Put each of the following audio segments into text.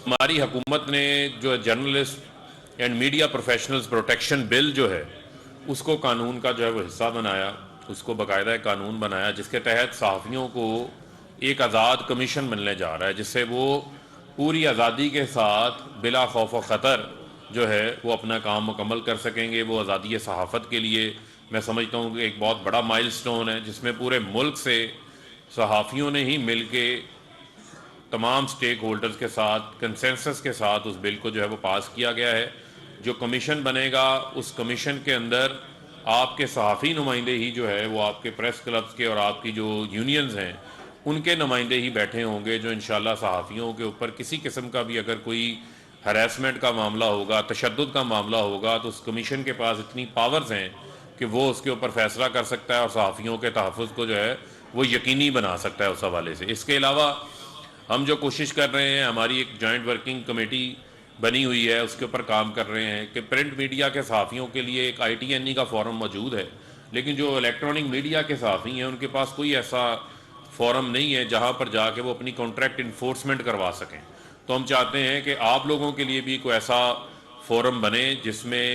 ہماری حکومت نے جو journalist and media professionals protection bill جو ہے اس کو قانون کا جو ہے وہ حصہ بنایا، اس کو باقاعدہ قانون بنایا جس کے تحت صحافیوں کو ایک آزاد کمیشن ملنے جا رہا ہے، جس سے وہ پوری آزادی کے ساتھ بلا خوف و خطر جو ہے وہ اپنا کام مکمل کر سکیں گے۔ وہ آزادی صحافت کے لیے میں سمجھتا ہوں کہ ایک بہت بڑا مائل سٹون ہے، جس میں پورے ملک سے صحافیوں نے ہی مل کے تمام سٹیک ہولڈرز کے ساتھ کنسنسس کے ساتھ اس بل کو جو ہے وہ پاس کیا گیا ہے۔ جو کمیشن بنے گا اس کمیشن کے اندر آپ کے صحافی نمائندے ہی جو ہے وہ آپ کے پریس کلبز کے اور آپ کی جو یونینز ہیں ان کے نمائندے ہی بیٹھے ہوں گے، جو انشاءاللہ صحافیوں کے اوپر کسی قسم کا بھی اگر کوئی ہریسمنٹ کا معاملہ ہوگا، تشدد کا معاملہ ہوگا، تو اس کمیشن کے پاس اتنی پاورز ہیں کہ وہ اس کے اوپر فیصلہ کر سکتا ہے اور صحافیوں کے تحفظ کو جو ہے وہ یقینی بنا سکتا ہے اس حوالے سے۔ اس کے علاوہ ہم جو کوشش کر رہے ہیں، ہماری ایک جوائنٹ ورکنگ کمیٹی بنی ہوئی ہے، اس کے اوپر کام کر رہے ہیں کہ پرنٹ میڈیا کے صحافیوں کے لیے ایک ITNE کا فورم موجود ہے، لیکن جو الیکٹرانک میڈیا کے صحافی ہیں ان کے پاس کوئی ایسا فورم نہیں ہے جہاں پر جا کے وہ اپنی کانٹریکٹ انفورسمنٹ کروا سکیں۔ تو ہم چاہتے ہیں کہ آپ لوگوں کے لیے بھی کوئی ایسا فورم بنے جس میں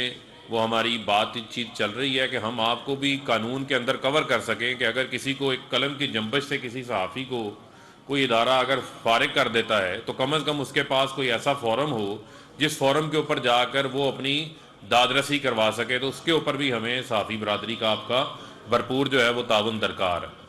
وہ ہماری بات چیت چل رہی ہے کہ ہم آپ کو بھی قانون کے اندر کور کر سکیں کہ اگر کسی کو ایک قلم کی جنبش سے کسی صحافی کو کوئی ادارہ اگر فارغ کر دیتا ہے تو کم از کم اس کے پاس کوئی ایسا فورم ہو جس فورم کے اوپر جا کر وہ اپنی دادرسی کروا سکے۔ تو اس کے اوپر بھی ہمیں صحافی برادری کا آپ کا بھرپور جو ہے وہ تعاون درکار ہے۔